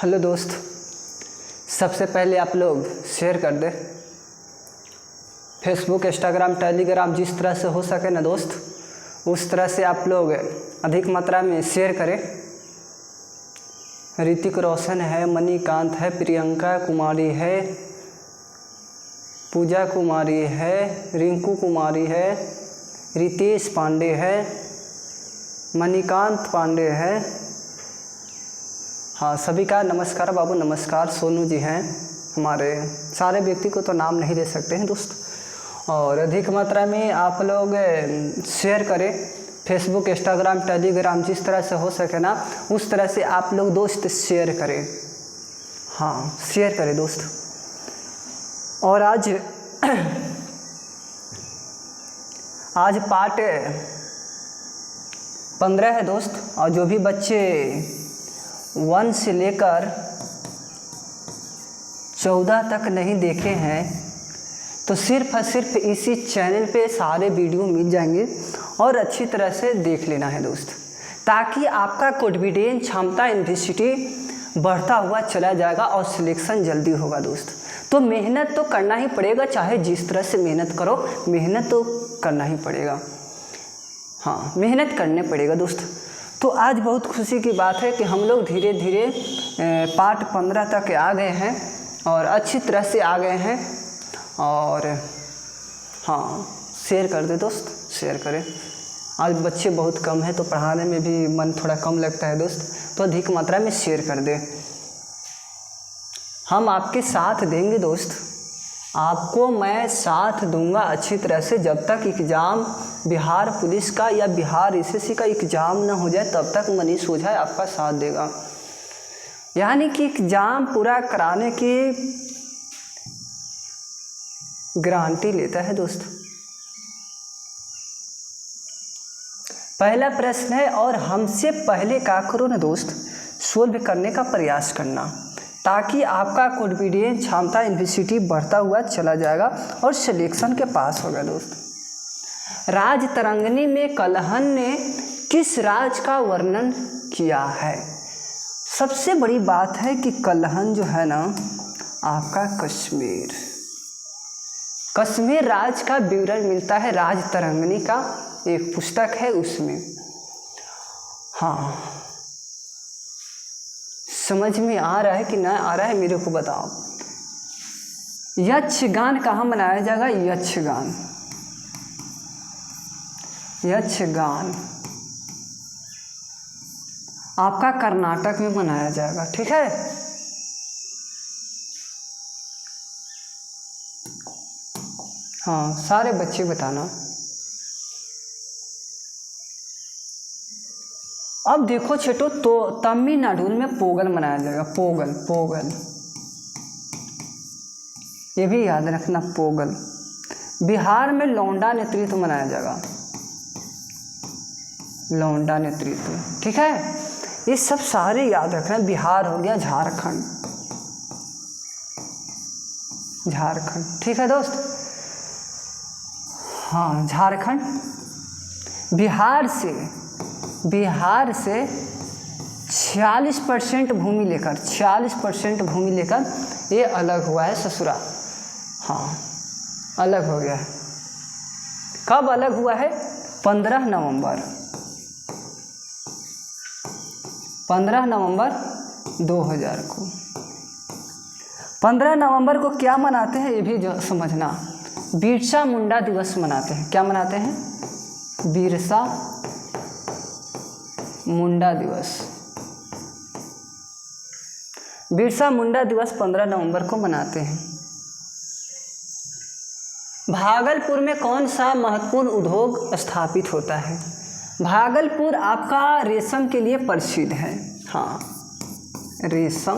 Hello दोस्त, सबसे पहले आप लोग शेयर कर दें। फेसबुक, इंस्टाग्राम, टेलीग्राम जिस तरह से हो सके ना दोस्त, उस तरह से आप लोग अधिक मात्रा में शेयर करें। ऋतिक रोशन है, मणिकांत है, प्रियंका कुमारी है, पूजा कुमारी है, रिंकू कुमारी है, रितेश पांडे है, मणिकांत पांडे है। हाँ, सभी का नमस्कार बाबू, नमस्कार। सोनू जी हैं हमारे। सारे व्यक्ति को तो नाम नहीं ले सकते हैं दोस्त। और अधिक मात्रा में आप लोग शेयर करें। फेसबुक, इंस्टाग्राम, टेलीग्राम जिस तरह से हो सके ना, उस तरह से आप लोग दोस्त शेयर करें। हाँ, शेयर करें दोस्त। और आज पार्ट 15 है दोस्त। और जो भी बच्चे 1 से लेकर 14 तक नहीं देखे हैं तो सिर्फ और सिर्फ इसी चैनल पे सारे वीडियो मिल जाएंगे और अच्छी तरह से देख लेना है दोस्त, ताकि आपका कॉन्फिडेंस, क्षमता, इन्फिसिटी बढ़ता हुआ चला जाएगा और सिलेक्शन जल्दी होगा दोस्त। तो मेहनत तो करना ही पड़ेगा, चाहे जिस तरह से मेहनत करो, मेहनत तो करना ही पड़ेगा। हाँ, मेहनत करने पड़ेगा दोस्त। तो आज बहुत खुशी की बात है कि हम लोग धीरे धीरे पार्ट 15 तक आ गए हैं और अच्छी तरह से आ गए हैं। और हाँ, शेयर कर दे दोस्त, शेयर करें। आज बच्चे बहुत कम हैं तो पढ़ाने में भी मन थोड़ा कम लगता है दोस्त, तो अधिक मात्रा में शेयर कर दे। हम आपके साथ देंगे दोस्त, आपको मैं साथ दूंगा अच्छी तरह से। जब तक एग्ज़ाम बिहार पुलिस का या बिहार एसएससी का एग्ज़ाम ना हो जाए तब तक मनीष ओझा आपका साथ देगा। यानी कि एग्ज़ाम पूरा कराने की गारंटी लेता है दोस्त। पहला प्रश्न है, और हमसे पहले क्या करो ना दोस्त, सोल्व करने का प्रयास करना, ताकि आपका कॉन्फिडेंस, क्षमता, इन्फिसिटी बढ़ता हुआ चला जाएगा और सिलेक्शन के पास होगा दोस्त। राज तरंगिणी में कलहन ने किस राज का वर्णन किया है? सबसे बड़ी बात है कि कलहन जो है ना आपका कश्मीर राज का विवरण मिलता है। राज तरंगिणी का एक पुस्तक है उसमें। हाँ, समझ में आ रहा है कि ना आ रहा है मेरे को बताओ। यक्षगान कहाँ मनाया जाएगा? यक्षगान आपका कर्नाटक में मनाया जाएगा, ठीक है। हाँ, सारे बच्चे बताना। अब देखो छेटो, तो तमिलनाडु में पोगल मनाया जाएगा। पोगल ये भी याद रखना, पोगल। बिहार में लौंडा नेतृत्व मनाया जाएगा, लौंडा नेतृत्व, ठीक है। ये सब सारे याद रखना। बिहार हो गया, झारखंड, ठीक है दोस्त। हाँ, झारखंड। बिहार से 46% भूमि लेकर ये अलग हुआ है ससुरा। हाँ, अलग हो गया है। कब अलग हुआ है? 15 नवंबर 2000 को। 15 नवंबर को क्या मनाते हैं ये भी जो समझना, बिरसा मुंडा दिवस मनाते हैं। क्या मनाते हैं? बिरसा मुंडा दिवस। बिरसा मुंडा दिवस 15 नवंबर को मनाते हैं। भागलपुर में कौन सा महत्वपूर्ण उद्योग स्थापित होता है? भागलपुर आपका रेशम के लिए प्रसिद्ध है। हाँ, रेशम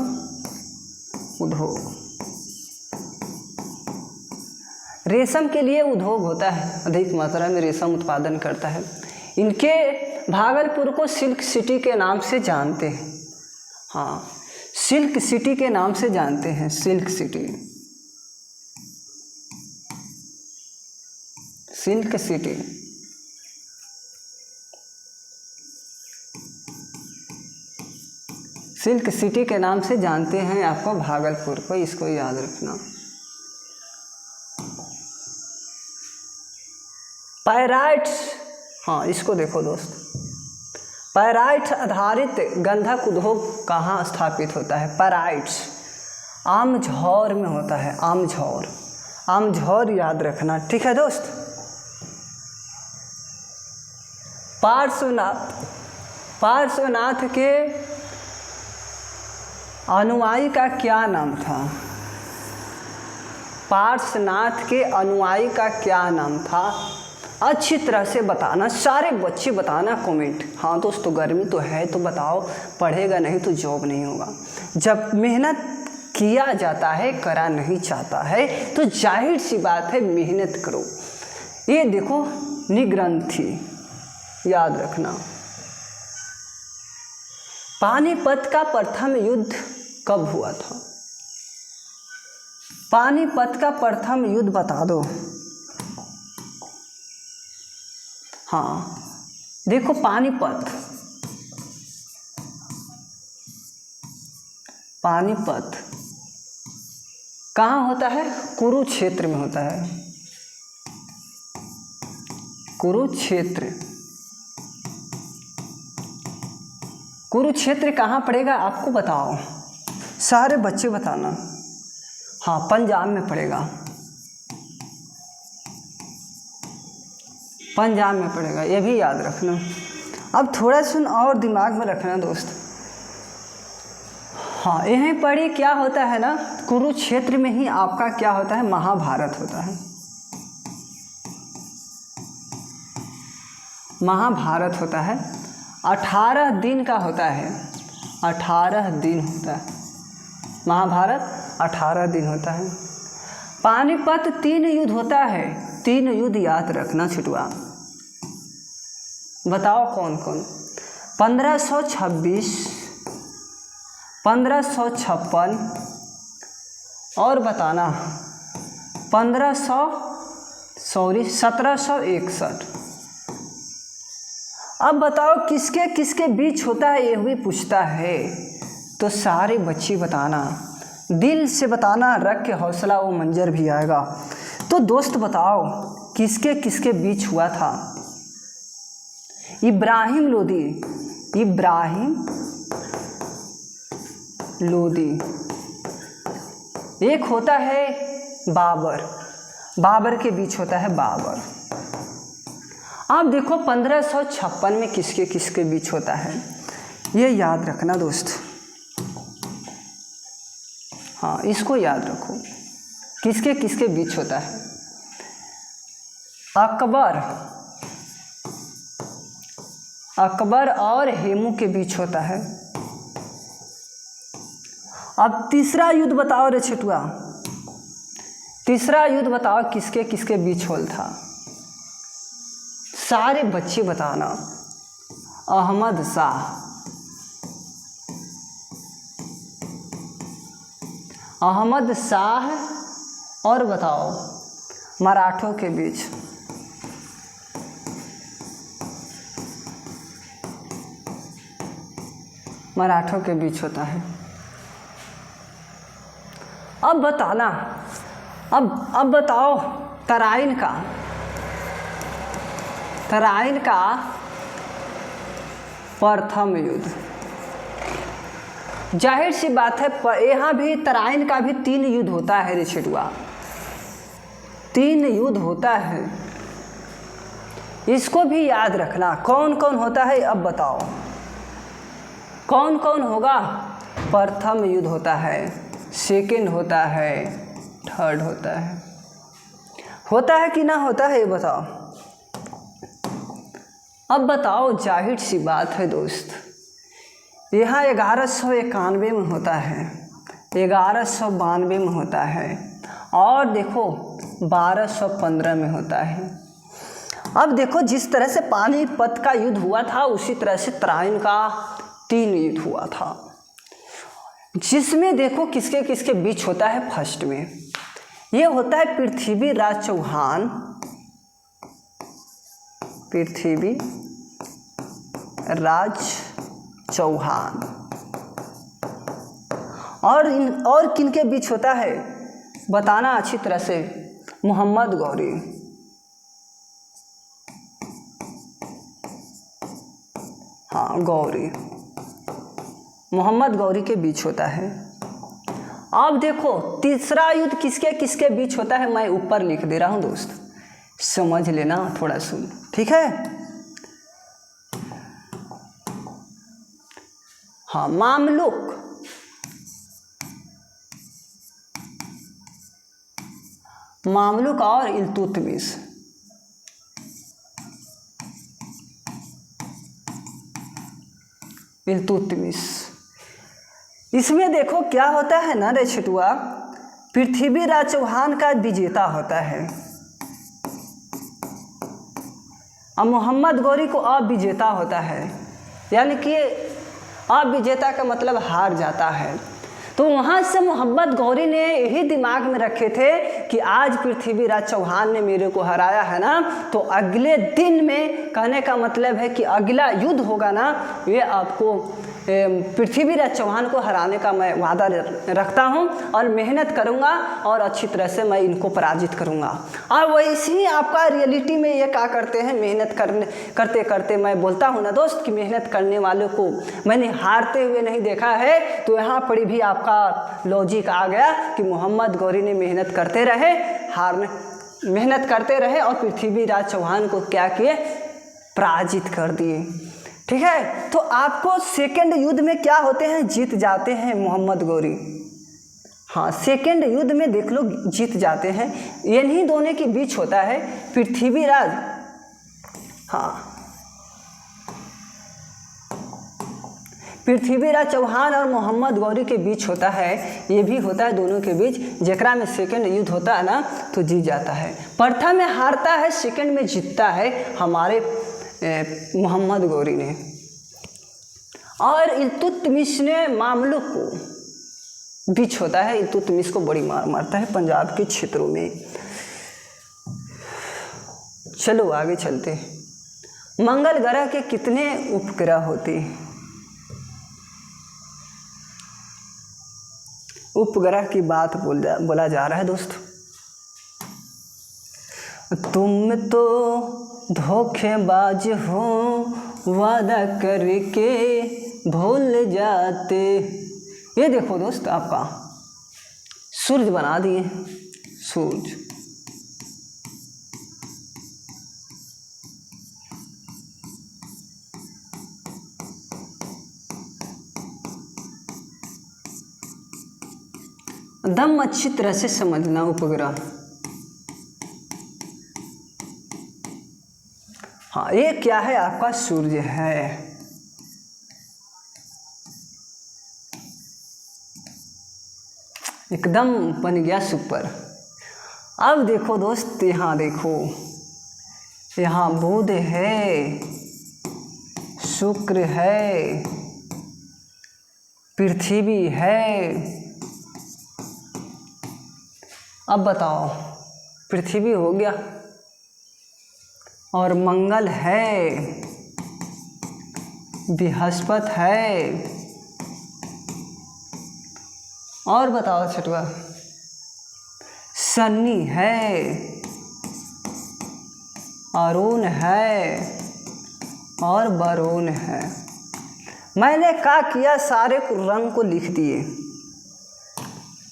उद्योग, रेशम के लिए उद्योग होता है, अधिक मात्रा में रेशम उत्पादन करता है। इनके भागलपुर को सिल्क सिटी के नाम से जानते हैं। हाँ, सिल्क सिटी के नाम से जानते हैं, सिल्क सिटी। सिल्क सिटी के नाम से जानते हैं आपको भागलपुर को, इसको याद रखना। पायराइट्स, हाँ इसको देखो दोस्त, पायराइट्स आधारित गंधक उद्योग कहाँ स्थापित होता है? पायराइट्स आमझौर में होता है, आमझौर, आमझौर याद रखना, ठीक है दोस्त। पार्श्वनाथ, पार्श्वनाथ के अनुयायी का क्या नाम था? पार्श्वनाथ के अनुयायी का क्या नाम था? अच्छी तरह से बताना, सारे बच्चे बताना कमेंट। हाँ दोस्तों गर्मी तो है तो बताओ, पढ़ेगा नहीं तो जॉब नहीं होगा। जब मेहनत किया जाता है, करा नहीं चाहता है, तो जाहिर सी बात है मेहनत करो। ये देखो निग्रंथि याद रखना। पानीपत का प्रथम युद्ध कब हुआ था? पानीपत का प्रथम युद्ध बता दो। हाँ देखो पानीपत, पानीपत कहाँ होता है? कुरुक्षेत्र में होता है, कुरुक्षेत्र। कुरुक्षेत्र कहाँ पड़ेगा आपको बताओ, सारे बच्चे बताना। हाँ पंजाब में पड़ेगा, पंजाब में पड़ेगा, ये भी याद रखना। अब थोड़ा सुन और दिमाग में रखना दोस्त। हाँ यहीं पर ही क्या होता है ना, कुरुक्षेत्र में ही आपका क्या होता है? महाभारत होता है, महाभारत होता है। 18 दिन का होता है, 18 दिन होता है महाभारत, 18 दिन होता है। पानीपत 3 युद्ध होता है, 3 युद्ध याद रखना छुटवा। बताओ कौन कौन? 1526, 1556 और बताना 1761। अब बताओ किसके किसके बीच होता है, ये भी पूछता है, तो सारे बच्चे बताना, दिल से बताना, रख के हौसला वो मंजर भी आएगा। तो दोस्त बताओ किसके किसके बीच हुआ था? इब्राहिम लोदी, इब्राहिम लोदी। एक होता है बाबर, बाबर के बीच होता है बाबर। आप देखो 1556 में किसके किसके बीच होता है, ये याद रखना दोस्त। हाँ इसको याद रखो, किसके किसके बीच होता है। अकबर, अकबर और हेमू के बीच होता है। अब तीसरा युद्ध बताओ रे छिटुआ, तीसरा युद्ध बताओ किसके किसके बीच होल था? सारे बच्चे बताना। अहमद शाह, अहमद शाह और बताओ मराठों के बीच। मराठों के बीच होता है। अब बताना, अब बताओ तराइन का, तराइन का प्रथम युद्ध। जाहिर सी बात है यहाँ भी तराइन का भी 3 युद्ध होता है रे छिटुआ, 3 युद्ध होता है, इसको भी याद रखना। कौन कौन होता है अब बताओ, कौन कौन होगा? प्रथम युद्ध होता है, सेकंड होता है, थर्ड होता है कि ना होता है ये बताओ। अब बताओ जाहिर सी बात है दोस्त, यहाँ 1191 में होता है, 1192 में होता है और देखो 1215 में होता है। अब देखो जिस तरह से पानीपत का युद्ध हुआ था उसी तरह से तराइन का 3 युद्ध हुआ था, जिसमें देखो किसके किसके बीच होता है। फर्स्ट में ये होता है पृथ्वीराज चौहान, पृथ्वीराज चौहान और किन के बीच होता है बताना अच्छी तरह से। मोहम्मद गौरी, हाँ गौरी, मोहम्मद गौरी के बीच होता है। अब देखो तीसरा युद्ध किसके किसके बीच होता है, मैं ऊपर लिख दे रहा हूँ दोस्त, समझ लेना थोड़ा सुन, ठीक है। हाँ, मामलुक और इल्तुतमिश। इसमें देखो क्या होता है ना रे छिटुआ, पृथ्वीराज चौहान का विजेता होता है और मोहम्मद गौरी को अविजेता होता है, यानी कि अविजेता का मतलब हार जाता है। तो वहाँ से मोहम्मद गौरी ने यही दिमाग में रखे थे कि आज पृथ्वीराज चौहान ने मेरे को हराया है ना, तो अगले दिन में, कहने का मतलब है कि अगला युद्ध होगा ना, ये आपको पृथ्वीराज चौहान को हराने का मैं वादा रखता हूँ और मेहनत करूँगा और अच्छी तरह से मैं इनको पराजित करूँगा। और वैसे ही आपका रियलिटी में ये क्या करते हैं, मेहनत करते करते मैं बोलता हूँ ना दोस्त कि मेहनत करने वालों को मैंने हारते हुए नहीं देखा है। तो यहाँ पर भी आपका लॉजिक आ गया कि मोहम्मद गौरी ने मेहनत करते रहे और पृथ्वीराज चौहान को क्या किए, पराजित कर दिए, ठीक है। तो आपको सेकेंड युद्ध में क्या होते हैं, जीत जाते हैं मोहम्मद गौरी। हाँ, सेकेंड युद्ध में देख लो जीत जाते हैं। इन्हीं दोनों के बीच होता है पृथ्वीराज, हाँ, पृथ्वीराज चौहान और मोहम्मद गौरी के बीच होता है। ये भी होता है दोनों के बीच, जेकरा में सेकेंड युद्ध होता है ना तो जीत जाता है। प्रथम में हारता है, सेकेंड में जीतता है हमारे मोहम्मद गौरी ने। और इल्तुतमिश ने मामलुक को बीच होता है, इल्तुतमिश को बड़ी मार मारता है पंजाब के क्षेत्रों में। चलो आगे चलते। मंगल ग्रह के कितने उपग्रह होते हैं, उपग्रह की बात बोला जा रहा है दोस्त। तुम तो धोखेबाज हो, वादा करके भूल जाते। ये देखो दोस्त, आपका सूरज बना दिए, सूरज, एकदम अच्छी तरह से समझना उपग्रह। हाँ, ये क्या है, आपका सूर्य है। एकदम बन गया सुपर। अब देखो दोस्त, यहाँ देखो, यहाँ बुध है, शुक्र है, पृथ्वी है। अब बताओ, पृथ्वी हो गया और मंगल है, बृहस्पति है, और बताओ छठवा, शनि है, अरुण है और वरुण है। मैंने क्या किया, सारे रंग को लिख दिए,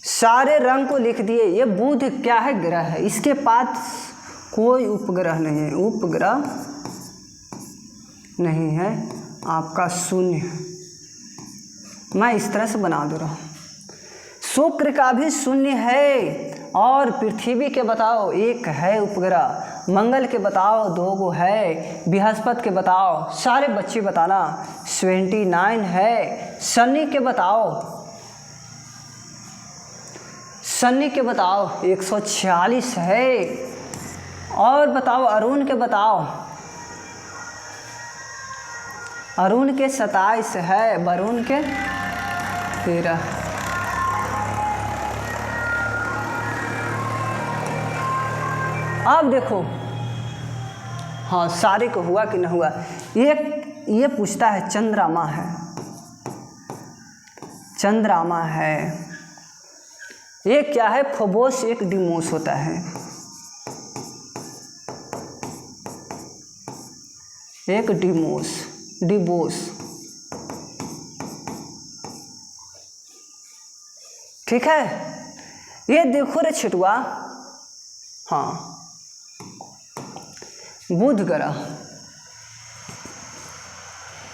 सारे रंग को लिख दिए। ये बुध क्या है, ग्रह है, इसके पास कोई उपग्रह नहीं है, उपग्रह नहीं है, आपका शून्य। मैं इस तरह से बना दे रहा हूँ। शुक्र का भी शून्य है और पृथ्वी के बताओ एक है उपग्रह, मंगल के बताओ 2 गो है, बृहस्पति के बताओ, सारे बच्चे बताना 29 है, शनि के बताओ, शनि के बताओ 146 है, और बताओ अरुण के बताओ, अरुण के 27 है, वरुण के 13। अब देखो, हाँ सारे को हुआ कि न हुआ। ये पूछता है चंद्रमा है, चंद्रमा है। ये क्या है? फोबोस एक डिमोस होता है। एक डिबोस। ठीक है। ये देखो रे छिटुआ, हाँ, बुध ग्रह,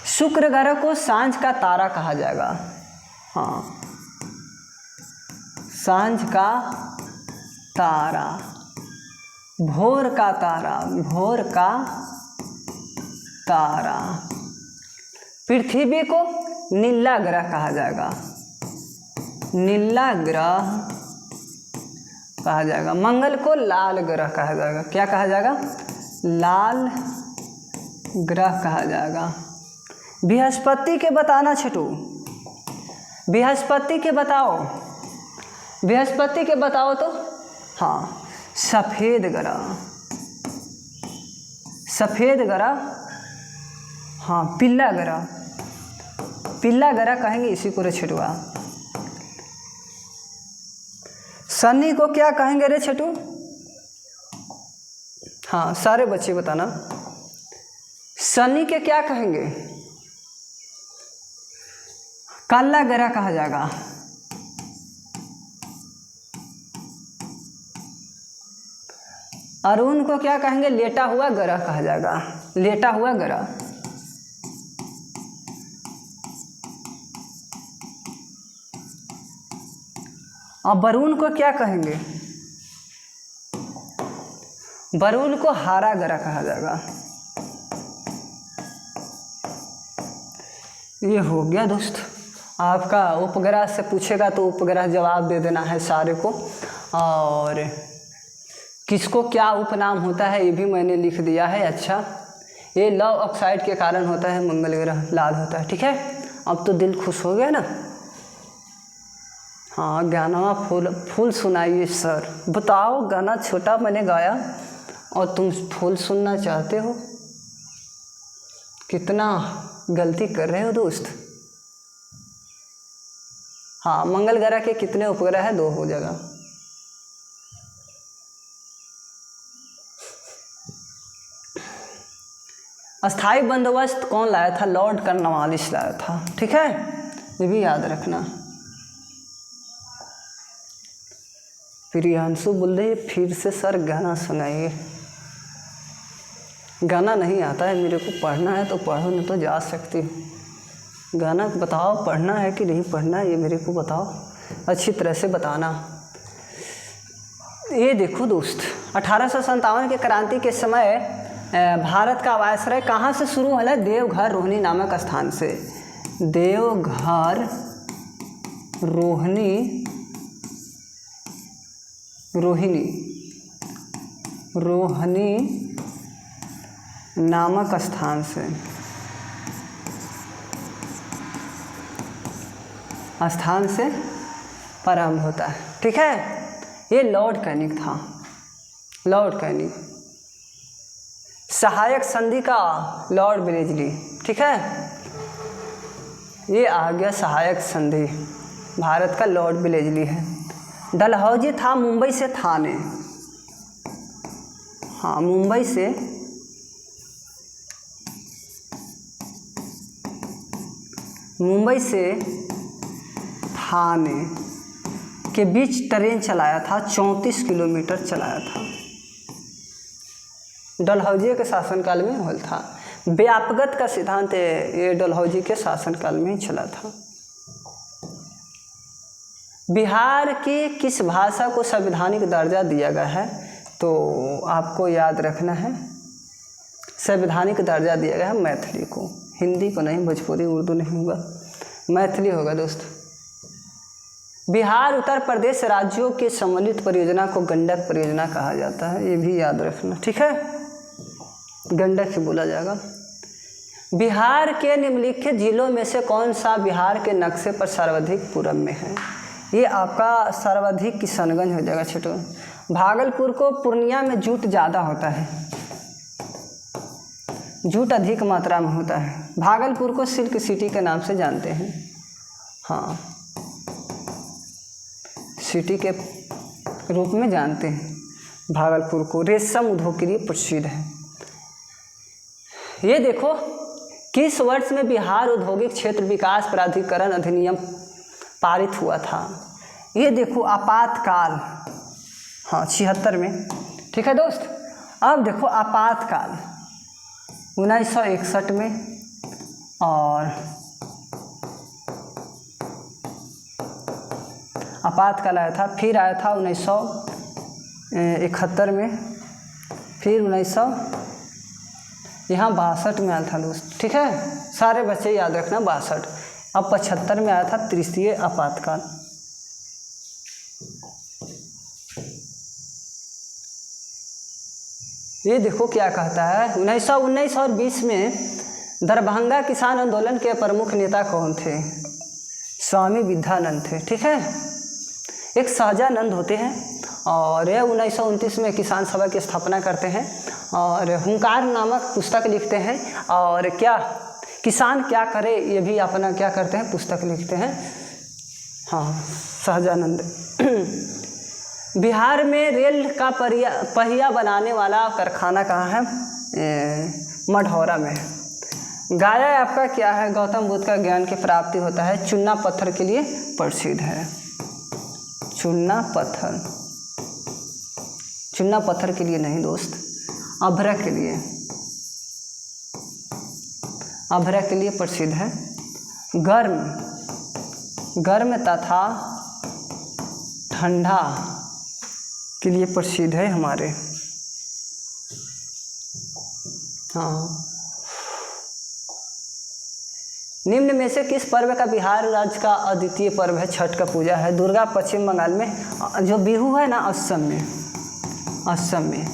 शुक्र ग्रह को सांझ का तारा कहा जाएगा। हाँ, सांझ का तारा, भोर का तारा, भोर का तारा। पृथ्वी को नीला ग्रह कहा जाएगा, नीला ग्रह कहा जाएगा। मंगल को लाल ग्रह कहा जाएगा। क्या कहा जाएगा? लाल ग्रह कहा जाएगा। बृहस्पति के बताना छटू, बृहस्पति के बताओ, बृहस्पति के बताओ तो। हाँ, सफ़ेद ग्रह, सफ़ेद ग्रह, हाँ, पीला ग्रह, पीला ग्रह कहेंगे इसी को रे छटुआ। शनि को क्या कहेंगे रे छटू? हाँ, सारे बच्चे बताना, शनि के क्या कहेंगे? काला ग्रह कहा जाएगा। अरुण को क्या कहेंगे? लेटा हुआ ग्रह कहा जाएगा, लेटा हुआ ग्रह। और वरुण को क्या कहेंगे? वरुण को हारा ग्रह कहा जाएगा। ये हो गया दोस्त आपका। उपग्रह से पूछेगा तो उपग्रह जवाब दे देना है सारे को। और किसको क्या उपनाम होता है ये भी मैंने लिख दिया है। अच्छा, ये लव ऑक्साइड के कारण होता है, मंगल ग्रह लाल होता है। ठीक है, अब तो दिल खुश हो गया ना। हाँ, गाना फुल सुनाइए सर। बताओ, गाना छोटा मैंने गाया और तुम फुल सुनना चाहते हो? कितना गलती कर रहे हो दोस्त। हाँ, मंगल ग्रह के कितने उपग्रह है? 2 हो जाएगा। अस्थाई बंदोबस्त कौन लाया था? लॉर्ड कॉर्नवालिस लाया था। ठीक है, ये भी याद रखना। प्रियांशु बोल रहे फिर से सर गाना सुनाइए। गाना नहीं आता है मेरे को, पढ़ना है तो पढ़ो, नहीं तो जा सकती हूँ। गाना बताओ, पढ़ना है कि नहीं पढ़ना है ये मेरे को बताओ, अच्छी तरह से बताना। ये देखो दोस्त, 1857 के क्रांति के समय भारत का वायसराय कहाँ से शुरू हुआ है? देवघर रोहिणी नामक स्थान से। देवघर रोहिणी नामक स्थान से प्रारंभ होता है। ठीक है, ये लॉर्ड कैनिंग था, लॉर्ड कैनिंग। सहायक संधि का लॉर्ड वेलेस्ली। ठीक है, ये आ गया सहायक संधि, भारत का लॉर्ड वेलेस्ली है। डलहौजी था मुंबई से थाने। हाँ, मुंबई से थाने के बीच ट्रेन चलाया था, 34 किलोमीटर चलाया था। डलहौजी के शासनकाल में हुआ था। व्यापगत का सिद्धांत ये डलहौजी के शासनकाल में ही चला था। बिहार की किस भाषा को संवैधानिक दर्जा दिया गया है? तो आपको याद रखना है, संवैधानिक दर्जा दिया गया है मैथिली को, हिंदी को नहीं, भोजपुरी उर्दू नहीं होगा, मैथिली होगा दोस्त। बिहार उत्तर प्रदेश राज्यों के सम्मिलित परियोजना को गंडक परियोजना कहा जाता है, ये भी याद रखना। ठीक है, गंडक ही बोला जाएगा। बिहार के निम्नलिखित जिलों में से कौन सा बिहार के नक्शे पर सर्वाधिक पूरब में है? ये आपका सर्वाधिक किशनगंज हो जाएगा छोटो। भागलपुर को पूर्णिया में जूट ज़्यादा होता है, जूट अधिक मात्रा में होता है। भागलपुर को सिल्क सिटी के नाम से जानते हैं। हाँ, सिटी के रूप में जानते हैं। भागलपुर को रेशम उद्योग के लिए प्रसिद्ध है। ये देखो किस वर्ष में बिहार औद्योगिक क्षेत्र विकास प्राधिकरण अधिनियम पारित हुआ था। ये देखो आपातकाल, हाँ 76 में। ठीक है दोस्त। अब देखो आपातकाल 1961 में और आपातकाल आया था, फिर आया था 1971 में, फिर 1962 में आया था दोस्त। ठीक है, सारे बच्चे याद रखना 62। अब 75 में आया था तृतीय आपातकाल। ये देखो क्या कहता है, 1919 और 20 में दरभंगा किसान आंदोलन के प्रमुख नेता कौन थे? स्वामी विद्यानंद थे। ठीक है, एक सहजानंद होते हैं और यह 1929 में किसान सभा की स्थापना करते हैं और हुंकार नामक पुस्तक लिखते हैं। और क्या किसान क्या करे ये भी अपना क्या करते हैं, पुस्तक लिखते हैं। हाँ, सहजानंद। बिहार में रेल का पहिया बनाने वाला कारखाना कहाँ है? मढ़ौरा में। गाया आपका क्या है? गौतम बुद्ध का ज्ञान की प्राप्ति होता है, चूना पत्थर के लिए प्रसिद्ध है। चूना पत्थर, चूना पत्थर के लिए नहीं दोस्त, अभ्रक के लिए, अभ्रक के लिए प्रसिद्ध है। गर्म तथा ठंडा के लिए प्रसिद्ध है हमारे। हाँ, निम्न में से किस पर्व का बिहार राज्य का अद्वितीय पर्व है? छठ का पूजा है। दुर्गा पश्चिम बंगाल में, जो बिहू है ना असम में, असम में।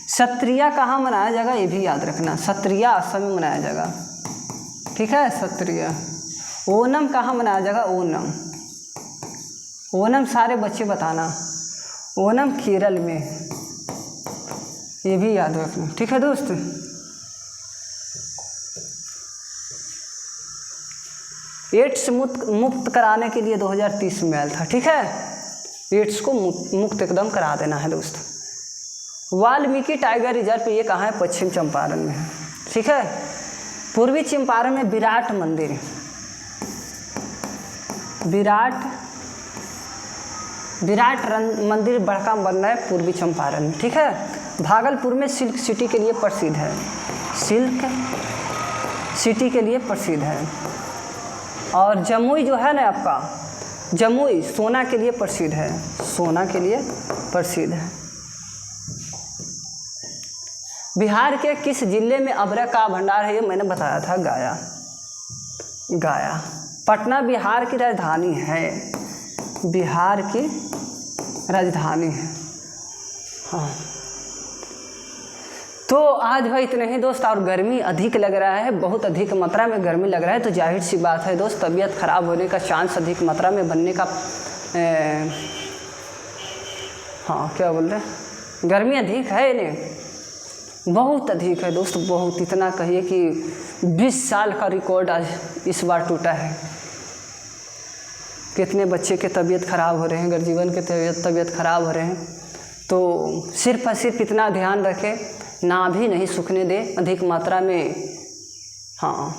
सत्रिया कहाँ मनाया जाएगा ये भी याद रखना, सत्रिया असम में मनाया जाएगा। ठीक है, सत्रिया। ओणम कहाँ मनाया जाएगा? ओणम, ओणम सारे बच्चे बताना। ओणम केरल में, ये भी याद रखना। ठीक है दोस्त। एड्स मुक्त कराने के लिए 2030 में आया था। ठीक है, एड्स को मुक्त एकदम करा देना है दोस्त। वाल्मीकि टाइगर रिजर्व ये कहाँ है? पश्चिम चंपारण में है। ठीक है, पूर्वी चंपारण में विराट मंदिर, विराट मंदिर बड़का बन रहा है पूर्वी चंपारण में। ठीक है, भागलपुर में सिल्क सिटी के लिए प्रसिद्ध है, सिल्क सिटी के लिए प्रसिद्ध है। और जमुई जो है ना आपका, जमुई सोना के लिए प्रसिद्ध है, सोना के लिए प्रसिद्ध है। बिहार के किस जिले में अभ्रक का भंडार है? ये मैंने बताया था, गया। गया। पटना बिहार की राजधानी है, बिहार की राजधानी है। हाँ, तो आज भाई इतने ही दोस्त। और गर्मी अधिक लग रहा है, बहुत अधिक मात्रा में गर्मी लग रहा है, तो जाहिर सी बात है दोस्त तबीयत ख़राब होने का चांस अधिक मात्रा में बनने का हाँ क्या बोल रहे हैं, गर्मी अधिक है नहीं, बहुत अधिक है दोस्त, बहुत। इतना कहिए कि 20 साल का रिकॉर्ड आज इस बार टूटा है। कितने बच्चे के तबीयत ख़राब हो रहे हैं, गर्जीवन के तबीयत ख़राब हो रहे हैं। तो सिर्फ और सिर्फ इतना ध्यान रखें, ना भी नहीं सूखने दें अधिक मात्रा में। हाँ,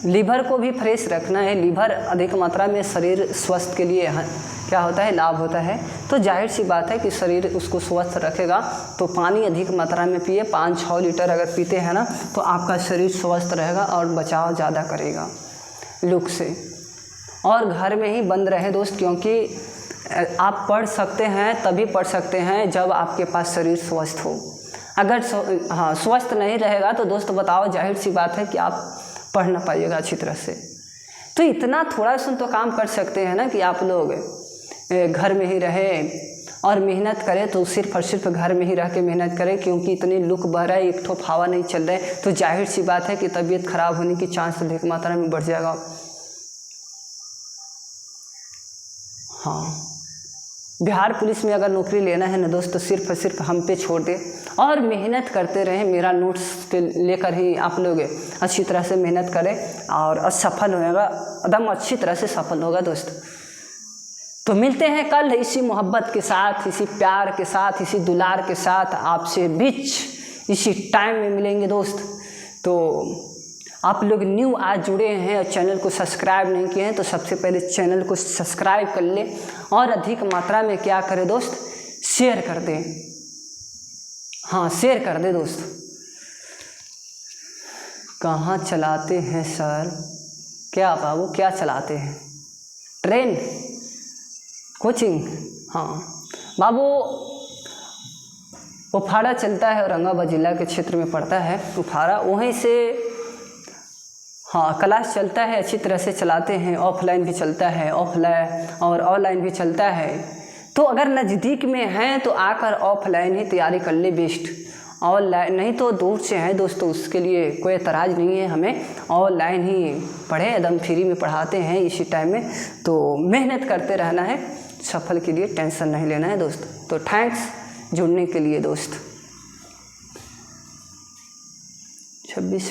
लीवर को भी फ्रेश रखना है। लीवर अधिक मात्रा में शरीर स्वस्थ के लिए क्या होता है, लाभ होता है। तो जाहिर सी बात है कि शरीर उसको स्वस्थ रखेगा तो पानी अधिक मात्रा में पिए। 5-6 लीटर अगर पीते हैं ना तो आपका शरीर स्वस्थ रहेगा और बचाव ज़्यादा करेगा लू से। और घर में ही बंद रहे दोस्त, क्योंकि आप पढ़ सकते हैं तभी पढ़ सकते हैं जब आपके पास शरीर स्वस्थ हो। अगर स्वस्थ नहीं रहेगा तो दोस्त बताओ, जाहिर सी बात है कि आप पढ़ ना पाइएगा अच्छी तरह से। तो इतना थोड़ा सा तो काम कर सकते हैं ना कि आप लोग घर में ही रहें और मेहनत करें। तो सिर्फ और सिर्फ घर में ही रह के मेहनत करें, क्योंकि इतनी लुक बह रहा है, एक ठोप हवा नहीं चल रहा है, तो जाहिर सी बात है कि तबीयत खराब होने की चांस अधिक मात्रा में बढ़ जाएगा। हाँ, बिहार पुलिस में अगर नौकरी लेना है ना दोस्त तो सिर्फ और सिर्फ हम पे छोड़ दे और मेहनत करते रहें। मेरा नोट्स पे लेकर ही आप लोग अच्छी तरह से मेहनत करें और सफल होगा, एकदम अच्छी तरह से सफल होगा दोस्त। तो मिलते हैं कल इसी मोहब्बत के साथ, इसी प्यार के साथ, इसी दुलार के साथ आपसे बीच इसी टाइम में मिलेंगे दोस्त। तो आप लोग न्यू आज जुड़े हैं और चैनल को सब्सक्राइब नहीं किए हैं तो सबसे पहले चैनल को सब्सक्राइब कर ले और अधिक मात्रा में क्या करें दोस्त, शेयर कर दें। हाँ, शेयर कर दे दोस्त। कहाँ चलाते हैं सर? क्या बाबू क्या चलाते हैं? Train, coaching? हाँ बाबू, उफाड़ा चलता है, औरंगाबाद जिला के क्षेत्र में पड़ता है उफाड़ा, वहीं से हाँ क्लास चलता है, अच्छी तरह से चलाते हैं। ऑफलाइन भी चलता है, ऑफलाइन और ऑनलाइन भी चलता है। तो अगर नज़दीक में हैं तो आकर ऑफलाइन ही तैयारी कर ले बेस्ट। ऑनलाइन नहीं तो दूर से हैं दोस्तों, उसके लिए कोई एतराज़ नहीं है, हमें ऑनलाइन ही पढ़े, एकदम फ्री में पढ़ाते हैं इसी टाइम में। तो मेहनत करते रहना है, सफल के लिए टेंशन नहीं लेना है दोस्त। तो थैंक्स जुड़ने के लिए दोस्त। 26